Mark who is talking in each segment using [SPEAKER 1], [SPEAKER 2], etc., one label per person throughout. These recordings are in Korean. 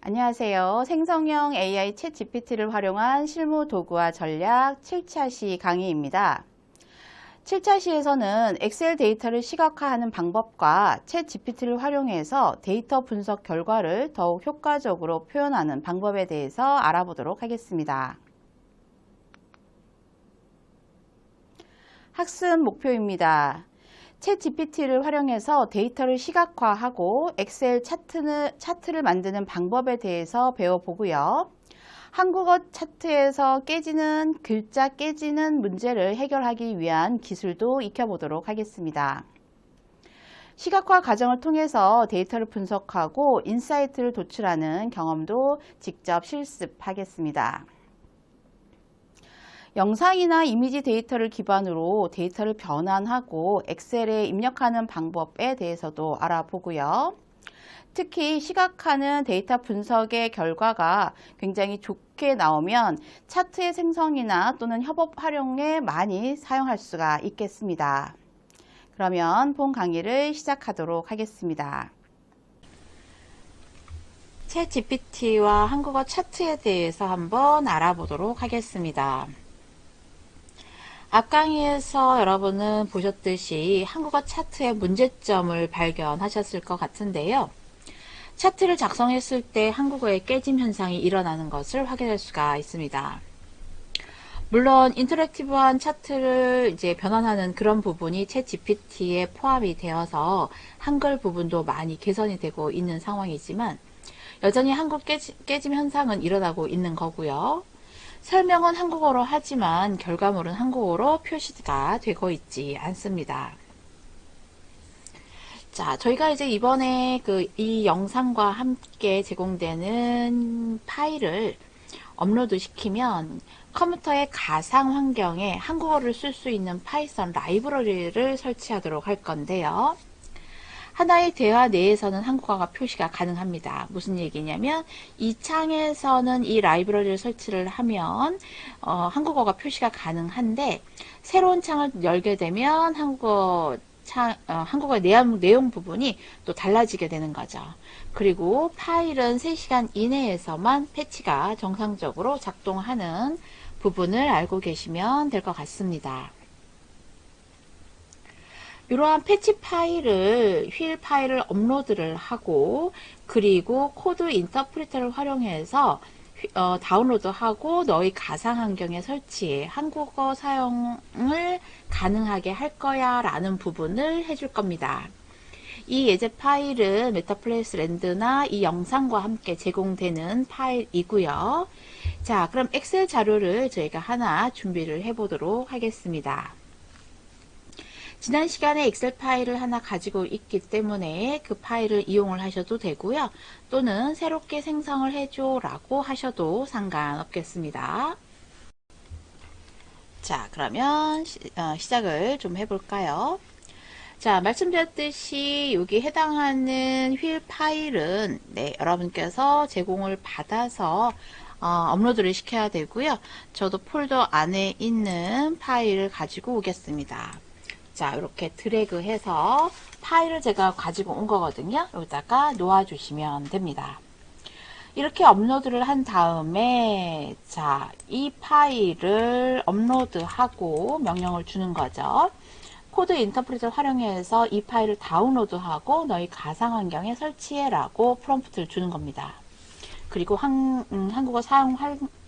[SPEAKER 1] 안녕하세요. 생성형 AI 챗 GPT를 활용한 실무 도구와 전략 7차 시 강의입니다. 7차 시에서는 엑셀 데이터를 시각화하는 방법과 챗 GPT를 활용해서 데이터 분석 결과를 더욱 효과적으로 표현하는 방법에 대해서 알아보도록 하겠습니다. 학습 목표입니다. 챗 GPT를 활용해서 데이터를 시각화하고 엑셀 차트를 만드는 방법에 대해서 배워보고요. 한국어 차트에서 글자 깨지는 문제를 해결하기 위한 기술도 익혀보도록 하겠습니다. 시각화 과정을 통해서 데이터를 분석하고 인사이트를 도출하는 경험도 직접 실습하겠습니다. 영상이나 이미지 데이터를 기반으로 데이터를 변환하고 엑셀에 입력하는 방법에 대해서도 알아보고요. 특히 시각화는 데이터 분석의 결과가 굉장히 좋게 나오면 차트의 생성이나 또는 협업 활용에 많이 사용할 수가 있겠습니다. 그러면 본 강의를 시작하도록 하겠습니다. 챗 GPT와 한국어 차트에 대해서 한번 알아보도록 하겠습니다. 앞 강의에서 여러분은 보셨듯이 한국어 차트의 문제점을 발견하셨을 것 같은데요. 차트를 작성했을 때 한국어의 깨짐 현상이 일어나는 것을 확인할 수가 있습니다. 물론 인터랙티브한 차트를 변환하는 그런 부분이 챗 GPT에 포함이 되어서 한글 부분도 많이 개선이 되고 있는 상황이지만 여전히 한국 깨짐 현상은 일어나고 있는 거고요. 설명은 한국어로 하지만 결과물은 한국어로 표시가 되고 있지 않습니다. 자, 저희가 이번에 이 영상과 함께 제공되는 파일을 업로드 시키면 컴퓨터의 가상 환경에 한국어를 쓸 수 있는 파이썬 라이브러리를 설치하도록 할 건데요. 하나의 대화 내에서는 한국어가 표시가 가능합니다. 무슨 얘기냐면 이 창에서는 이 라이브러리를 설치를 하면 한국어가 표시가 가능한데 새로운 창을 열게 되면 한국어 내용 부분이 또 달라지게 되는 거죠. 그리고 파일은 3시간 이내에서만 패치가 정상적으로 작동하는 부분을 알고 계시면 될 것 같습니다. 이러한 패치 파일을 휠 파일을 업로드를 하고 그리고 코드 인터프리터를 활용해서 다운로드하고 너희 가상 환경에 설치해 한국어 사용을 가능하게 할 거야 라는 부분을 해줄 겁니다. 이 예제 파일은 메타플레이스 랜드나 이 영상과 함께 제공되는 파일이고요. 자, 그럼 엑셀 자료를 저희가 하나 준비를 해 보도록 하겠습니다. 지난 시간에 엑셀 파일을 하나 가지고 있기 때문에 그 파일을 이용을 하셔도 되고요. 또는 새롭게 생성을 해줘 라고 하셔도 상관없겠습니다. 자, 그러면 시작을 좀 해볼까요? 자, 말씀드렸듯이 여기 해당하는 휠 파일은 여러분께서 제공을 받아서 업로드를 시켜야 되고요. 저도 폴더 안에 있는 파일을 가지고 오겠습니다. 자, 이렇게 드래그 해서 파일을 제가 가지고 온 거거든요. 여기다가 놓아주시면 됩니다. 이렇게 업로드를 한 다음에 자, 이 파일을 업로드하고 명령을 주는 거죠. 코드 인터프리터를 활용해서 이 파일을 다운로드하고 너희 가상 환경에 설치해 라고 프롬프트를 주는 겁니다. 그리고 한국어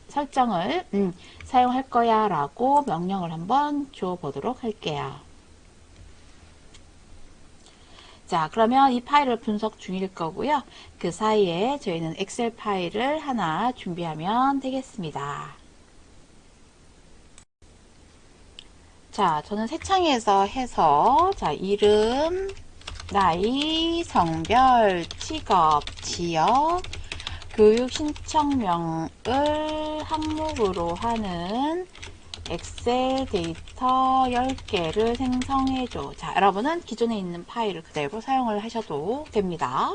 [SPEAKER 1] 설정을 사용할 거야 라고 명령을 한번 줘 보도록 할게요. 자, 그러면 이 파일을 분석 중일 거고요. 그 사이에 저희는 엑셀 파일을 하나 준비하면 되겠습니다. 자, 저는 새 창에서 해서 자, 이름, 나이, 성별, 직업, 지역, 교육 신청명을 항목으로 하는 엑셀 데이터 10개를 생성해줘. 자, 여러분은 기존에 있는 파일을 그대로 사용을 하셔도 됩니다.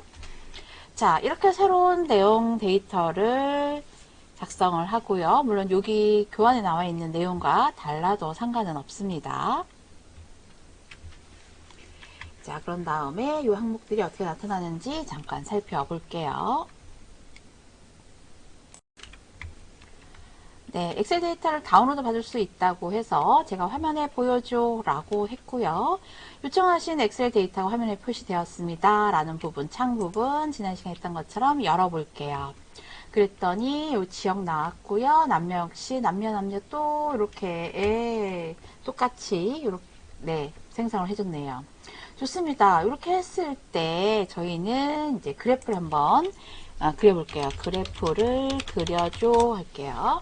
[SPEAKER 1] 자, 이렇게 새로운 내용 데이터를 작성을 하고요. 물론 여기 교환에 나와 있는 내용과 달라도 상관은 없습니다. 자, 그런 다음에 이 항목들이 어떻게 나타나는지 잠깐 살펴볼게요. 네, 엑셀 데이터를 다운로드 받을 수 있다고 해서 제가 화면에 보여줘 라고 했고요. 요청하신 엑셀 데이터가 화면에 표시되었습니다 라는 부분, 창 부분 지난 시간에 했던 것처럼 열어볼게요. 그랬더니 요 지역 나왔고요. 남녀 역시 남녀 또 이렇게 똑같이 이렇게 네, 생성을 해줬네요. 좋습니다. 이렇게 했을 때 저희는 이제 그래프를 한번 그려볼게요. 그래프를 그려줘 할게요.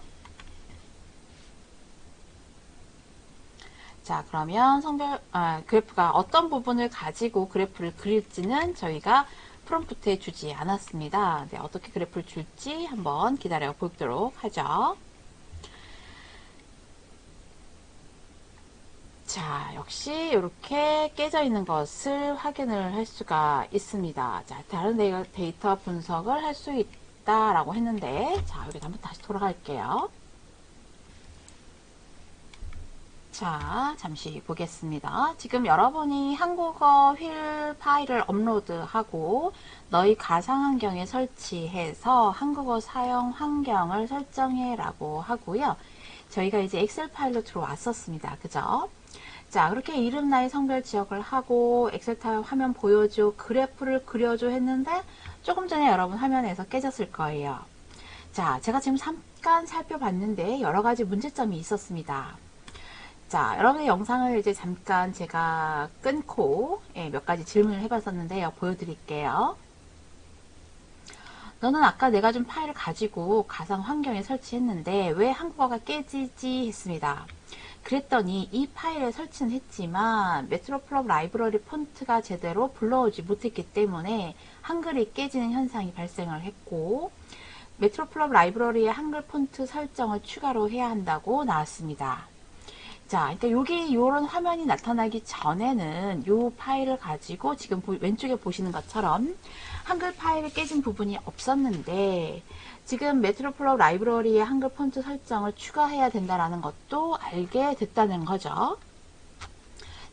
[SPEAKER 1] 자, 그러면 그래프가 어떤 부분을 가지고 그래프를 그릴지는 저희가 프롬프트에 주지 않았습니다. 네, 어떻게 그래프를 줄지 한번 기다려 보도록 하죠. 자, 역시 이렇게 깨져 있는 것을 확인을 할 수가 있습니다. 자, 다른 데이터 분석을 할 수 있다라고 했는데, 자, 여기 한번 다시 돌아갈게요. 자, 잠시 보겠습니다. 지금 여러분이 한국어 휠 파일을 업로드하고 너희 가상환경에 설치해서 한국어 사용 환경을 설정해 라고 하고요. 저희가 이제 엑셀 파일로 들어왔었습니다. 그죠? 자, 그렇게 이름, 나이, 성별, 지역을 하고 엑셀 파일 화면 보여줘, 그래프를 그려줘 했는데 조금 전에 여러분 화면에서 깨졌을 거예요. 자, 제가 지금 잠깐 살펴봤는데 여러 가지 문제점이 있었습니다. 자, 여러분의 영상을 이제 잠깐 제가 끊고 몇 가지 질문을 해봤었는데요. 보여드릴게요. 너는 아까 내가 준 파일을 가지고 가상 환경에 설치했는데 왜 한국어가 깨지지 했습니다. 그랬더니 이 파일에 설치는 했지만 메트로플럽 라이브러리 폰트가 제대로 불러오지 못했기 때문에 한글이 깨지는 현상이 발생을 했고 메트로플럽 라이브러리의 한글 폰트 설정을 추가로 해야 한다고 나왔습니다. 자, 그러니까 여기 이런 화면이 나타나기 전에는 이 파일을 가지고 지금 왼쪽에 보시는 것처럼 한글 파일이 깨진 부분이 없었는데 지금 메트로플럽 라이브러리의 한글 폰트 설정을 추가해야 된다는 것도 알게 됐다는 거죠.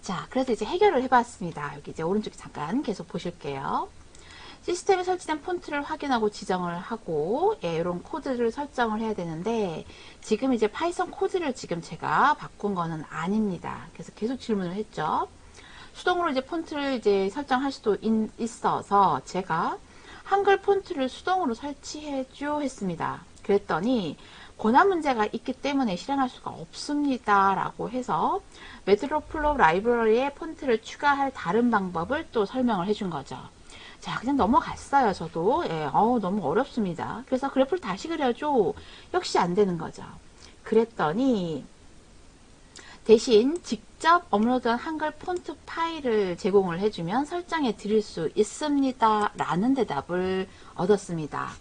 [SPEAKER 1] 자, 그래서 이제 해결을 해봤습니다. 여기 이제 오른쪽에 잠깐 계속 보실게요. 시스템에 설치된 폰트를 확인하고 지정을 하고 이런 코드를 설정을 해야 되는데 지금 이제 파이썬 코드를 지금 제가 바꾼 거는 아닙니다. 그래서 계속 질문을 했죠. 수동으로 이제 폰트를 이제 설정할 수도 있어서 제가 한글 폰트를 수동으로 설치해줘 했습니다. 그랬더니 권한 문제가 있기 때문에 실행할 수가 없습니다 라고 해서 메트로플롭 라이브러리에 폰트를 추가할 다른 방법을 또 설명을 해준 거죠. 자, 그냥 넘어갔어요. 저도 너무 어렵습니다. 그래서 그래프를 다시 그려줘. 역시 안 되는 거죠. 그랬더니 대신 직접 업로드한 한글 폰트 파일을 제공을 해주면 설정해 드릴 수 있습니다 라는 대답을 얻었습니다.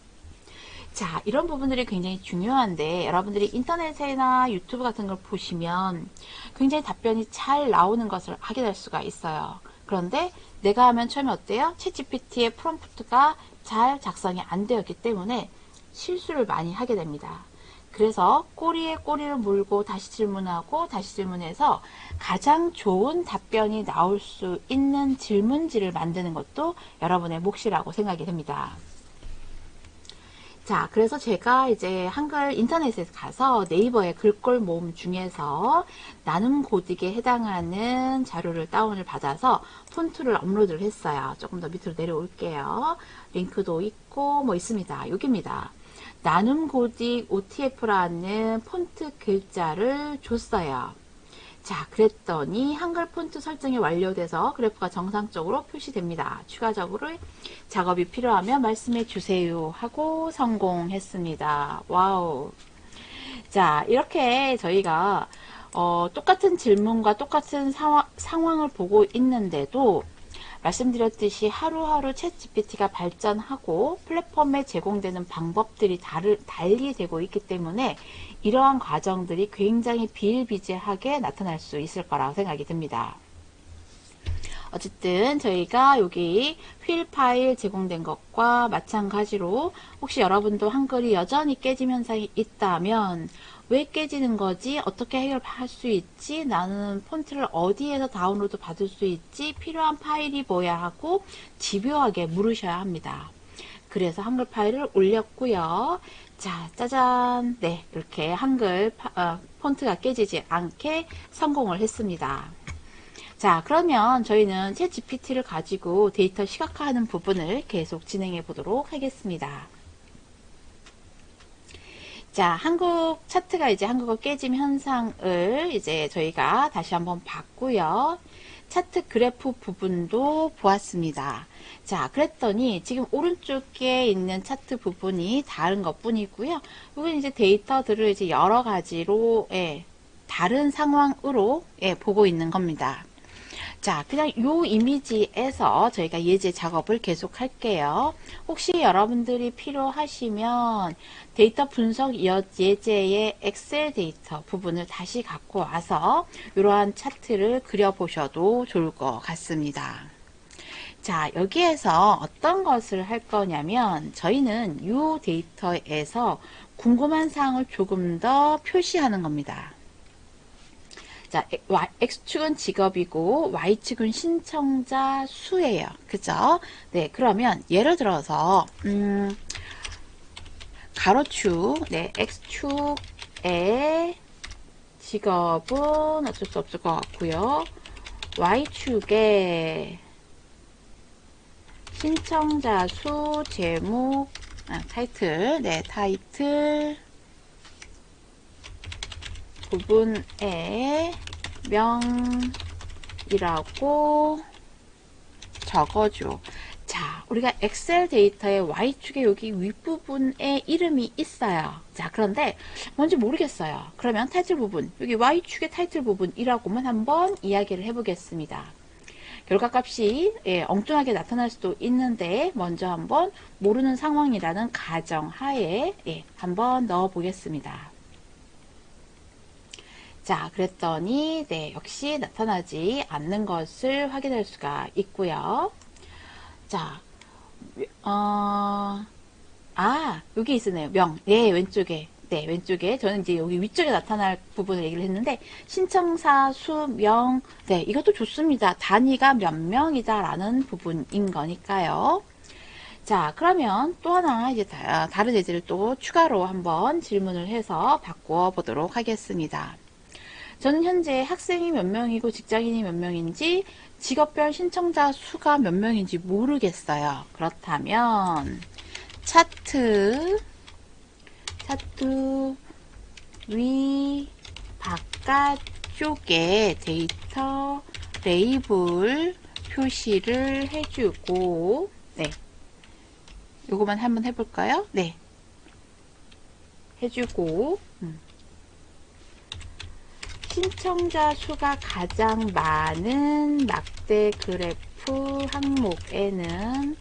[SPEAKER 1] 자, 이런 부분들이 굉장히 중요한데 여러분들이 인터넷이나 유튜브 같은 걸 보시면 굉장히 답변이 잘 나오는 것을 확인할 수가 있어요. 그런데 내가 하면 처음에 어때요? 챗GPT의 프롬프트가 잘 작성이 안 되었기 때문에 실수를 많이 하게 됩니다. 그래서 꼬리에 꼬리를 물고 다시 질문하고 다시 질문해서 가장 좋은 답변이 나올 수 있는 질문지를 만드는 것도 여러분의 몫이라고 생각이 됩니다. 자, 그래서 제가 이제 한글 인터넷에 가서 네이버의 글꼴 모음 중에서 나눔 고딕에 해당하는 자료를 다운을 받아서 폰트를 업로드를 했어요. 조금 더 밑으로 내려올게요. 링크도 있고 뭐 있습니다. 여기입니다. 나눔 고딕 OTF라는 폰트 글자를 줬어요. 자, 그랬더니 한글 폰트 설정이 완료돼서 그래프가 정상적으로 표시됩니다. 추가적으로 작업이 필요하면 말씀해 주세요 하고 성공했습니다. 와우. 자, 이렇게 저희가 똑같은 질문과 똑같은 상황을 보고 있는데도 말씀드렸듯이 하루하루 챗GPT가 발전하고 플랫폼에 제공되는 방법들이 달리 되고 있기 때문에 이러한 과정들이 굉장히 비일비재하게 나타날 수 있을 거라고 생각이 듭니다. 어쨌든 저희가 여기 휠 파일 제공된 것과 마찬가지로 혹시 여러분도 한글이 여전히 깨짐 현상이 있다면 왜 깨지는 거지? 어떻게 해결할 수 있지? 나는 폰트를 어디에서 다운로드 받을 수 있지? 필요한 파일이 뭐야? 하고 집요하게 물으셔야 합니다. 그래서 한글 파일을 올렸고요. 자, 짜잔. 네, 이렇게 한글 폰트가 깨지지 않게 성공을 했습니다. 자, 그러면 저희는 챗 GPT를 가지고 데이터 시각화하는 부분을 계속 진행해 보도록 하겠습니다. 자, 한국 차트가 이제 한국어 깨짐 현상을 이제 저희가 다시 한번 봤고요. 차트 그래프 부분도 보았습니다. 자, 그랬더니 지금 오른쪽에 있는 차트 부분이 다른 것 뿐이고요. 이건 이제 데이터들을 이제 여러 가지로, 다른 상황으로, 보고 있는 겁니다. 자, 그냥 요 이미지에서 저희가 예제 작업을 계속 할게요. 혹시 여러분들이 필요하시면 데이터 분석 예제의 엑셀 데이터 부분을 다시 갖고 와서 이러한 차트를 그려보셔도 좋을 것 같습니다. 자, 여기에서 어떤 것을 할 거냐면 저희는 이 데이터에서 궁금한 사항을 조금 더 표시하는 겁니다. 자, X축은 직업이고 Y축은 신청자 수예요. 그죠? 네, 그러면 예를 들어서 가로축, 네, X축의 직업은 어쩔 수 없을 것 같고요. Y축의 신청자 수, 제목, 타이틀, 네, 타이틀 부분에 명이라고 적어줘. 자, 우리가 엑셀 데이터의 Y축에 여기 윗부분에 이름이 있어요. 자, 그런데 뭔지 모르겠어요. 그러면 타이틀 부분, 여기 Y축의 타이틀 부분이라고만 한번 이야기를 해보겠습니다. 결과값이 엉뚱하게 나타날 수도 있는데 먼저 한번 모르는 상황이라는 가정하에 한번 넣어 보겠습니다. 자, 그랬더니 네, 역시 나타나지 않는 것을 확인할 수가 있고요. 자, 여기 있으네요. 명. 네, 왼쪽에. 네, 왼쪽에. 저는 이제 여기 위쪽에 나타날 부분을 얘기를 했는데, 신청사 수, 명. 네, 이것도 좋습니다. 단위가 몇 명이다 라는 부분인 거니까요. 자, 그러면 또 하나 이제 다른 예제를 또 추가로 한번 질문을 해서 바꾸어 보도록 하겠습니다. 저는 현재 학생이 몇 명이고 직장인이 몇 명인지 직업별 신청자 수가 몇 명인지 모르겠어요. 그렇다면 차트 위 바깥쪽에 데이터 레이블 표시를 해주고 네, 요거만 한번 해볼까요? 네, 해주고 신청자 수가 가장 많은 막대 그래프 항목에는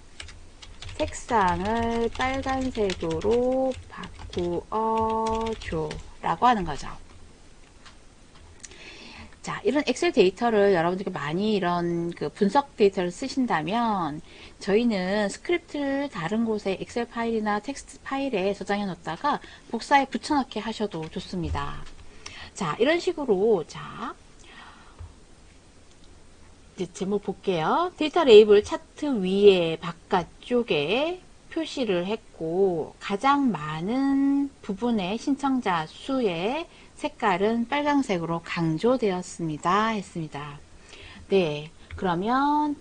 [SPEAKER 1] 색상을 빨간색으로 바꾸어줘 라고 하는 거죠. 자, 이런 엑셀 데이터를 여러분들이 많이 이런 그 분석 데이터를 쓰신다면 저희는 스크립트를 다른 곳에 엑셀 파일이나 텍스트 파일에 저장해 놓다가 복사해 붙여넣기 하셔도 좋습니다. 자, 이런 식으로 자 이제 제목 볼게요. 데이터 레이블 차트 위에 바깥쪽에 표시를 했고 가장 많은 부분의 신청자 수의 색깔은 빨간색으로 강조되었습니다. 했습니다. 네, 그러면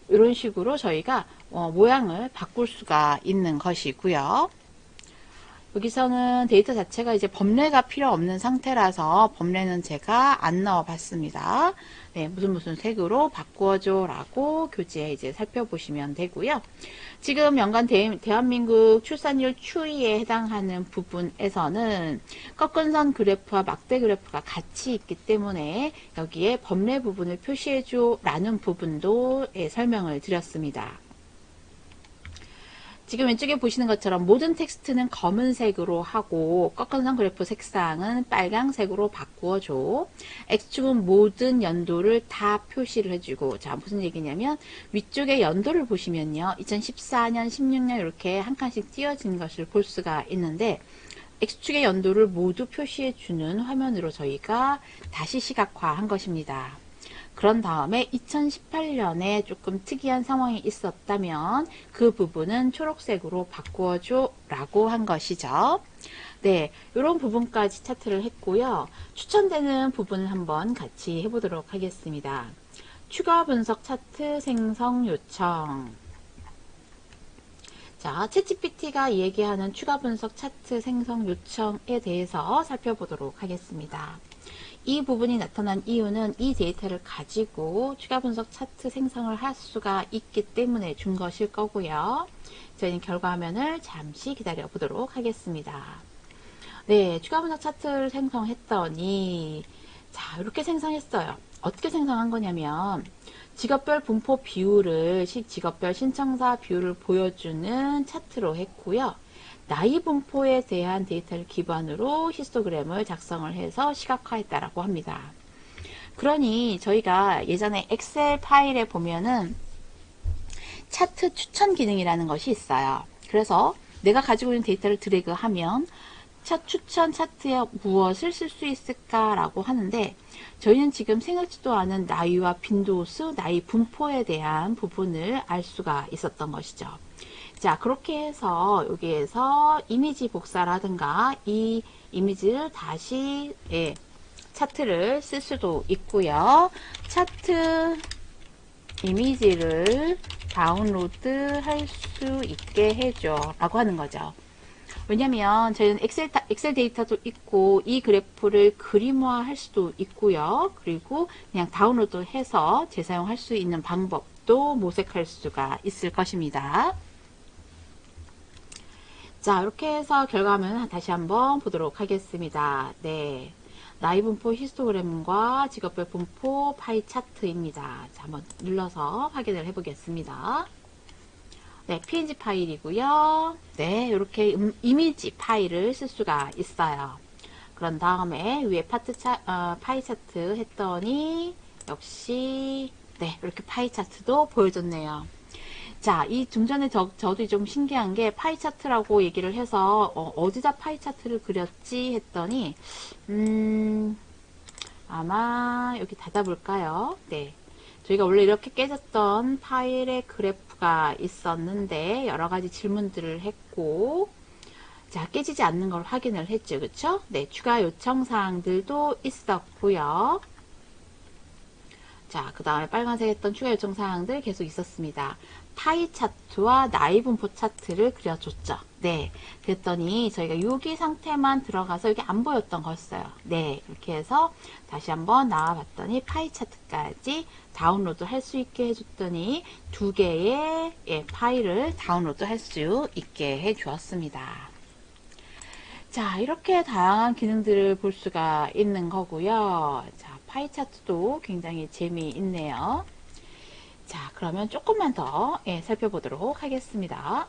[SPEAKER 1] 이런 식으로 저희가 모양을 바꿀 수가 있는 것이고요. 여기서는 데이터 자체가 이제 범례가 필요 없는 상태라서 범례는 제가 안 넣어 봤습니다. 네, 무슨 색으로 바꾸어줘 라고 교재에 이제 살펴보시면 되고요. 지금 연간 대한민국 출산율 추이에 해당하는 부분에서는 꺾은 선 그래프와 막대 그래프가 같이 있기 때문에 여기에 범례 부분을 표시해줘 라는 부분도 설명을 드렸습니다. 지금 왼쪽에 보시는 것처럼 모든 텍스트는 검은색으로 하고 꺾은 선 그래프 색상은 빨강색으로 바꾸어줘. X축은 모든 연도를 다 표시를 해주고 자 무슨 얘기냐면 위쪽에 연도를 보시면요. 2014년, 16년 이렇게 한 칸씩 띄어진 것을 볼 수가 있는데 X축의 연도를 모두 표시해주는 화면으로 저희가 다시 시각화한 것입니다. 그런 다음에 2018년에 조금 특이한 상황이 있었다면 그 부분은 초록색으로 바꾸어줘 라고 한 것이죠. 네, 이런 부분까지 차트를 했고요. 추천되는 부분을 한번 같이 해보도록 하겠습니다. 추가 분석 차트 생성 요청. 자, 챗GPT가 얘기하는 추가 분석 차트 생성 요청에 대해서 살펴보도록 하겠습니다. 이 부분이 나타난 이유는 이 데이터를 가지고 추가 분석 차트 생성을 할 수가 있기 때문에 준 것일 거고요. 저희는 결과 화면을 잠시 기다려 보도록 하겠습니다. 네, 추가 분석 차트를 생성했더니 자, 이렇게 생성했어요. 어떻게 생성한 거냐면 직업별 분포 비율을 직업별 신청사 비율을 보여주는 차트로 했고요. 나이 분포에 대한 데이터를 기반으로 히스토그램을 작성을 해서 시각화했다라고 합니다. 그러니 저희가 예전에 엑셀 파일에 보면은 차트 추천 기능이라는 것이 있어요. 그래서 내가 가지고 있는 데이터를 드래그하면 추천 차트에 무엇을 쓸 수 있을까라고 하는데 저희는 지금 생각지도 않은 나이와 빈도수, 나이 분포에 대한 부분을 알 수가 있었던 것이죠. 자, 그렇게 해서 여기에서 이미지 복사라든가 이 이미지를 다시 차트를 쓸 수도 있고요. 차트 이미지를 다운로드 할 수 있게 해줘 라고 하는 거죠. 왜냐면 저희는 엑셀 데이터도 있고 이 그래프를 그림화 할 수도 있고요. 그리고 그냥 다운로드 해서 재사용할 수 있는 방법도 모색할 수가 있을 것입니다. 자, 이렇게 해서 결과물은 다시 한번 보도록 하겠습니다. 네. 나이 분포 히스토그램과 직업별 분포 파이 차트입니다. 자, 한번 눌러서 확인을 해 보겠습니다. 네, PNG 파일이고요. 네, 이렇게 이미지 파일을 쓸 수가 있어요. 그런 다음에 위에 파이 차트 했더니 역시 네, 이렇게 파이 차트도 보여줬네요. 자, 이 좀 전에 저도 좀 신기한 게 파이 차트라고 얘기를 해서 어디다 파이 차트를 그렸지 했더니 아마 여기 닫아볼까요? 네. 저희가 원래 이렇게 깨졌던 파일의 그래프가 있었는데 여러 가지 질문들을 했고 자, 깨지지 않는 걸 확인을 했죠. 그쵸? 네, 추가 요청 사항들도 있었고요. 자, 그 다음에 빨간색 했던 추가 요청 사항들 계속 있었습니다. 파이 차트와 나이 분포 차트를 그려줬죠. 네. 그랬더니 저희가 여기 상태만 들어가서 여기 안 보였던 거였어요. 네. 이렇게 해서 다시 한번 나와봤더니 파이 차트까지 다운로드 할 수 있게 해줬더니 두 개의 파일을 다운로드 할 수 있게 해주었습니다. 자, 이렇게 다양한 기능들을 볼 수가 있는 거고요. 자, 파이 차트도 굉장히 재미있네요. 자, 그러면 조금만 더 살펴보도록 하겠습니다.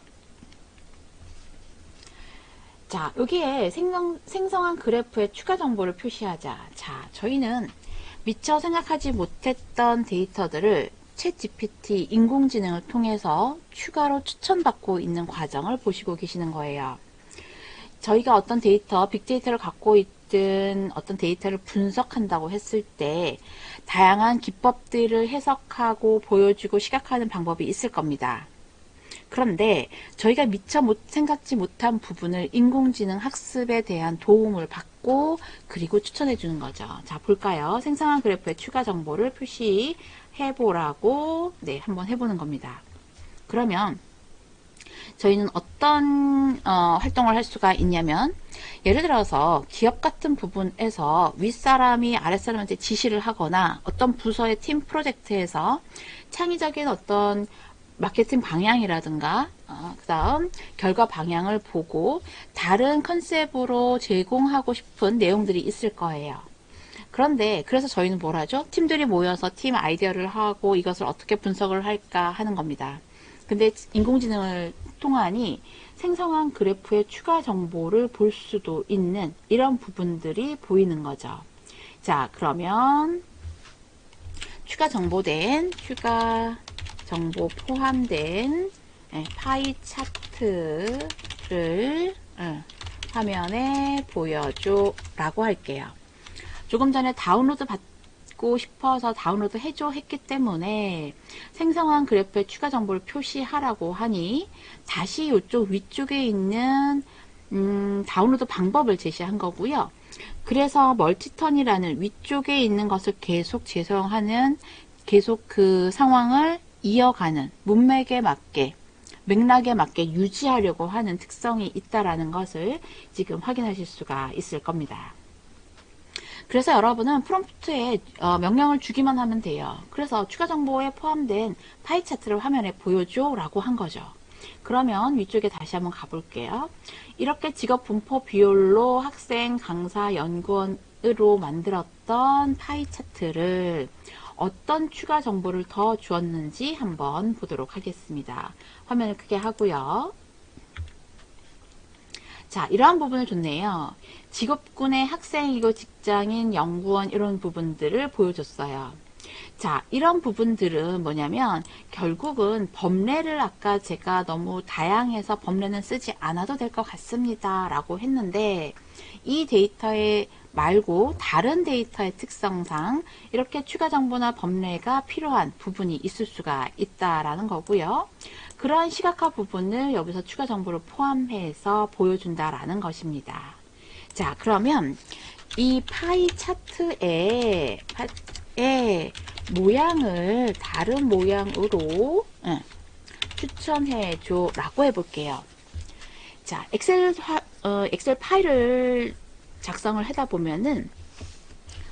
[SPEAKER 1] 자, 여기에 생성한 그래프의 추가 정보를 표시하자. 자, 저희는 미처 생각하지 못했던 데이터들을 챗GPT 인공지능을 통해서 추가로 추천받고 있는 과정을 보시고 계시는 거예요. 저희가 어떤 데이터, 빅데이터를 갖고 있든 어떤 데이터를 분석한다고 했을 때 다양한 기법들을 해석하고 보여주고 시각화하는 방법이 있을 겁니다. 그런데 저희가 미처 생각지 못한 부분을 인공지능 학습에 대한 도움을 받고 그리고 추천해 주는 거죠. 자, 볼까요? 생성한 그래프의 추가 정보를 표시해 보라고 한번 해보는 겁니다. 그러면 저희는 어떤 활동을 할 수가 있냐면 예를 들어서 기업 같은 부분에서 윗사람이 아랫사람한테 지시를 하거나 어떤 부서의 팀 프로젝트에서 창의적인 어떤 마케팅 방향이라든가 그 다음 결과 방향을 보고 다른 컨셉으로 제공하고 싶은 내용들이 있을 거예요. 그런데 그래서 저희는 뭘 하죠? 팀들이 모여서 팀 아이디어를 하고 이것을 어떻게 분석을 할까 하는 겁니다. 근데 인공지능을 통하니 생성한 그래프의 추가 정보를 볼 수도 있는 이런 부분들이 보이는 거죠. 자, 그러면 추가 정보 포함된 파이 차트를 화면에 보여줘 라고 할게요. 조금 전에 다운로드 읽고 싶어서 다운로드 해줘 했기 때문에 생성한 그래프에 추가 정보를 표시하라고 하니 다시 이쪽 위쪽에 있는 다운로드 방법을 제시한 거고요. 그래서 멀티턴이라는 위쪽에 있는 것을 계속 재사용하는, 계속 그 상황을 이어가는, 문맥에 맞게, 맥락에 맞게 유지하려고 하는 특성이 있다라는 것을 지금 확인하실 수가 있을 겁니다. 그래서 여러분은 프롬프트에 명령을 주기만 하면 돼요. 그래서 추가 정보에 포함된 파이 차트를 화면에 보여줘 라고 한 거죠. 그러면 위쪽에 다시 한번 가볼게요. 이렇게 직업 분포 비율로 학생, 강사, 연구원으로 만들었던 파이 차트를 어떤 추가 정보를 더 주었는지 한번 보도록 하겠습니다. 화면을 크게 하고요. 자, 이러한 부분을 줬네요. 직업군의 학생이고 직장인, 연구원 이런 부분들을 보여줬어요. 자, 이런 부분들은 뭐냐면 결국은 범례를 아까 제가 너무 다양해서 범례는 쓰지 않아도 될 것 같습니다 라고 했는데 이 데이터에 말고 다른 데이터의 특성상 이렇게 추가 정보나 범례가 필요한 부분이 있을 수가 있다라는 거고요. 그러한 시각화 부분을 여기서 추가 정보를 포함해서 보여준다라는 것입니다. 자, 그러면 이 파이 차트의 모양을 다른 모양으로 추천해 줘 라고 해볼게요. 자, 엑셀 파일을 작성을 하다 보면은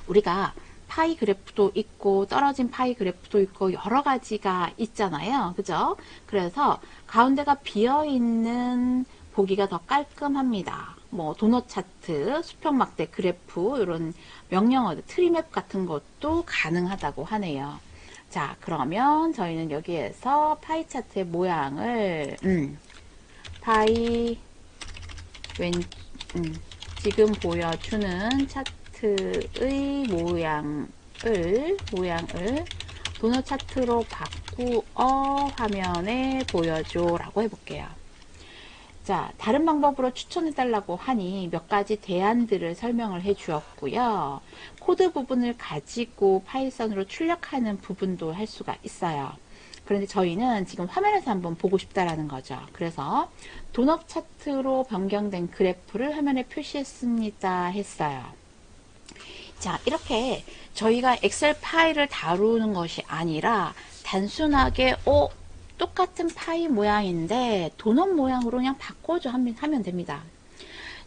[SPEAKER 1] 우리가 파이 그래프도 있고 떨어진 파이 그래프도 있고 여러 가지가 있잖아요. 그죠? 그래서 가운데가 비어 있는 보기가 더 깔끔합니다. 뭐 도넛 차트, 수평 막대 그래프 이런 명령어들, 트리맵 같은 것도 가능하다고 하네요. 자, 그러면 저희는 여기에서 파이 차트의 모양을 파이 지금 보여주는 차트의 모양을 도넛 차트로 바꾸어 화면에 보여줘 라고 해볼게요. 자, 다른 방법으로 추천해 달라고 하니 몇 가지 대안들을 설명을 해 주었고요. 코드 부분을 가지고 파이썬으로 출력하는 부분도 할 수가 있어요. 그런데 저희는 지금 화면에서 한번 보고 싶다라는 거죠. 그래서 도넛 차트로 변경된 그래프를 화면에 표시했습니다 했어요. 자, 이렇게 저희가 엑셀 파일을 다루는 것이 아니라 단순하게 똑같은 파이 모양인데 도넛 모양으로 그냥 바꿔줘 하면 됩니다.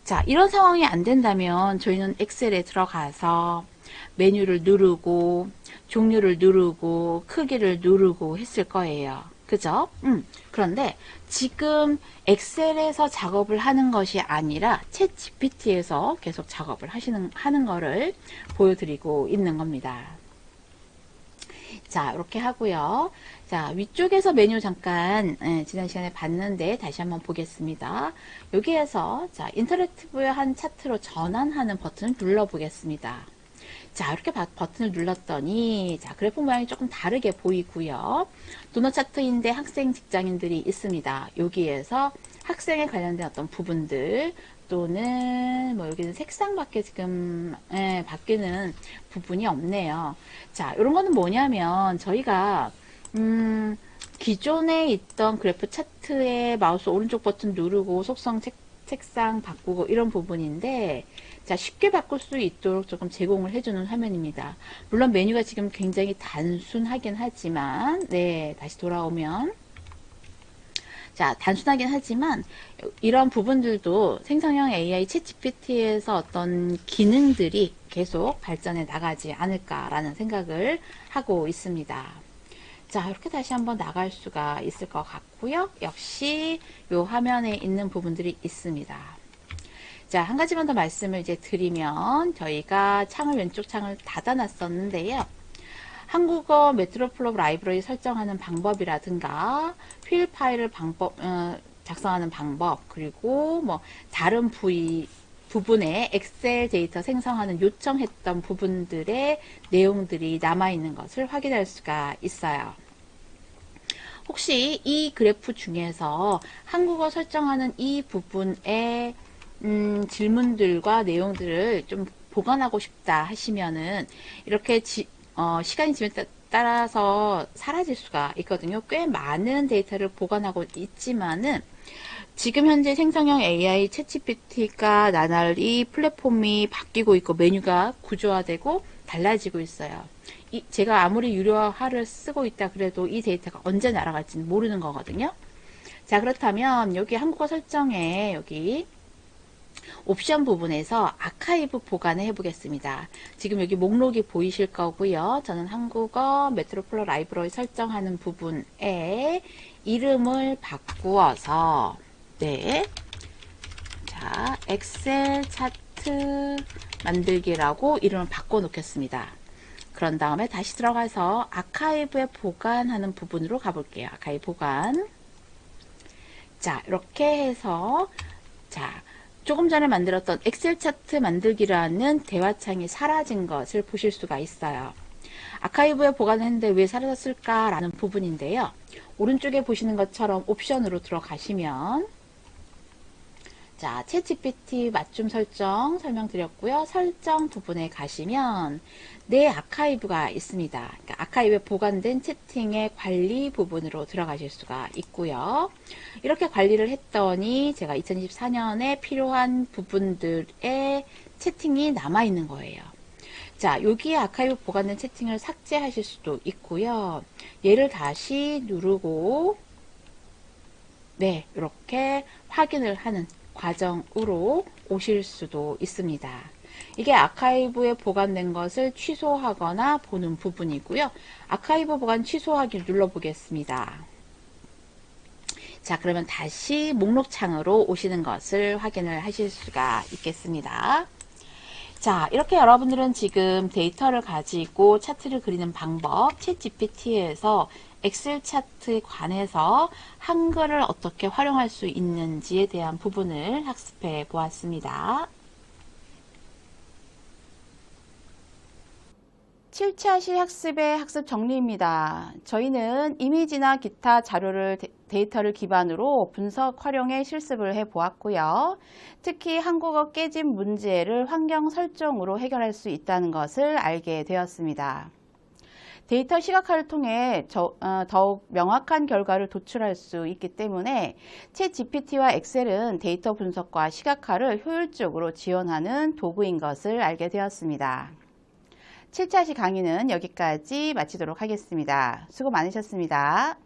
[SPEAKER 1] 자, 이런 상황이 안 된다면 저희는 엑셀에 들어가서 메뉴를 누르고 종류를 누르고 크기를 누르고 했을 거예요. 그죠? 그런데 지금 엑셀에서 작업을 하는 것이 아니라 챗 GPT에서 계속 작업을 하는 거를 보여드리고 있는 겁니다. 자, 이렇게 하고요. 자, 위쪽에서 메뉴 잠깐 지난 시간에 봤는데 다시 한번 보겠습니다. 여기에서 자, 인터랙티브한 차트로 전환하는 버튼을 눌러 보겠습니다. 자, 이렇게 버튼을 눌렀더니 자, 그래프 모양이 조금 다르게 보이고요. 도넛 차트인데 학생, 직장인들이 있습니다. 여기에서 학생에 관련된 어떤 부분들 또는 뭐 여기는 색상밖에 지금 바뀌는 부분이 없네요. 자, 이런 거는 뭐냐면 저희가 기존에 있던 그래프 차트에 마우스 오른쪽 버튼 누르고 속성 색상 바꾸고 이런 부분인데 자, 쉽게 바꿀 수 있도록 조금 제공을 해주는 화면입니다. 물론 메뉴가 지금 굉장히 단순하긴 하지만 네, 다시 돌아오면 자, 단순하긴 하지만 이런 부분들도 생성형 AI 챗 GPT에서 어떤 기능들이 계속 발전해 나가지 않을까라는 생각을 하고 있습니다. 자, 이렇게 다시 한번 나갈 수가 있을 것 같고요. 역시 이 화면에 있는 부분들이 있습니다. 자, 한 가지만 더 말씀을 이제 드리면 저희가 왼쪽 창을 닫아 놨었는데요. 한국어 매트로플롭 라이브러리 설정하는 방법이라든가 휠 파일을 작성하는 방법, 그리고 뭐 다른 부분에 엑셀 데이터 생성하는 요청했던 부분들의 내용들이 남아있는 것을 확인할 수가 있어요. 혹시 이 그래프 중에서 한국어 설정하는 이 부분의 질문들과 내용들을 좀 보관하고 싶다 하시면은 이렇게 시간이 지면 따라서 사라질 수가 있거든요. 꽤 많은 데이터를 보관하고 있지만은 지금 현재 생성형 AI 챗GPT가 나날이 플랫폼이 바뀌고 있고 메뉴가 구조화되고 달라지고 있어요. 제가 아무리 유료화를 쓰고 있다 그래도 이 데이터가 언제 날아갈지는 모르는 거거든요. 자, 그렇다면 여기 한국어 설정에 여기 옵션 부분에서 아카이브 보관을 해보겠습니다. 지금 여기 목록이 보이실 거고요. 저는 한국어 메트로폴러 라이브러리 설정하는 부분에 이름을 바꾸어서 네, 자, 엑셀 차트 만들기라고 이름을 바꿔 놓겠습니다. 그런 다음에 다시 들어가서 아카이브에 보관하는 부분으로 가볼게요. 아카이브 보관. 자, 이렇게 해서 자, 조금 전에 만들었던 엑셀 차트 만들기라는 대화창이 사라진 것을 보실 수가 있어요. 아카이브에 보관했는데 왜 사라졌을까라는 부분인데요. 오른쪽에 보시는 것처럼 옵션으로 들어가시면 자, 챗GPT 맞춤 설정 설명드렸고요. 설정 부분에 가시면 내 아카이브가 있습니다. 그러니까 아카이브에 보관된 채팅의 관리 부분으로 들어가실 수가 있고요. 이렇게 관리를 했더니 제가 2024년에 필요한 부분들의 채팅이 남아 있는 거예요. 자, 여기에 아카이브 보관된 채팅을 삭제하실 수도 있고요. 얘를 다시 누르고 네, 이렇게 확인을 하는 과정으로 오실 수도 있습니다. 이게 아카이브에 보관된 것을 취소하거나 보는 부분이고요. 아카이브 보관 취소하기를 눌러보겠습니다. 자, 그러면 다시 목록창으로 오시는 것을 확인을 하실 수가 있겠습니다. 자, 이렇게 여러분들은 지금 데이터를 가지고 차트를 그리는 방법, 챗GPT에서 엑셀 차트에 관해서 한글을 어떻게 활용할 수 있는지에 대한 부분을 학습해 보았습니다. 7차 시 학습의 학습 정리입니다. 저희는 이미지나 기타 자료를 데이터를 기반으로 분석 활용에 실습을 해 보았고요. 특히 한국어 깨짐 문제를 환경 설정으로 해결할 수 있다는 것을 알게 되었습니다. 데이터 시각화를 통해 더욱 명확한 결과를 도출할 수 있기 때문에 챗GPT와 엑셀은 데이터 분석과 시각화를 효율적으로 지원하는 도구인 것을 알게 되었습니다. 7차 시 강의는 여기까지 마치도록 하겠습니다. 수고 많으셨습니다.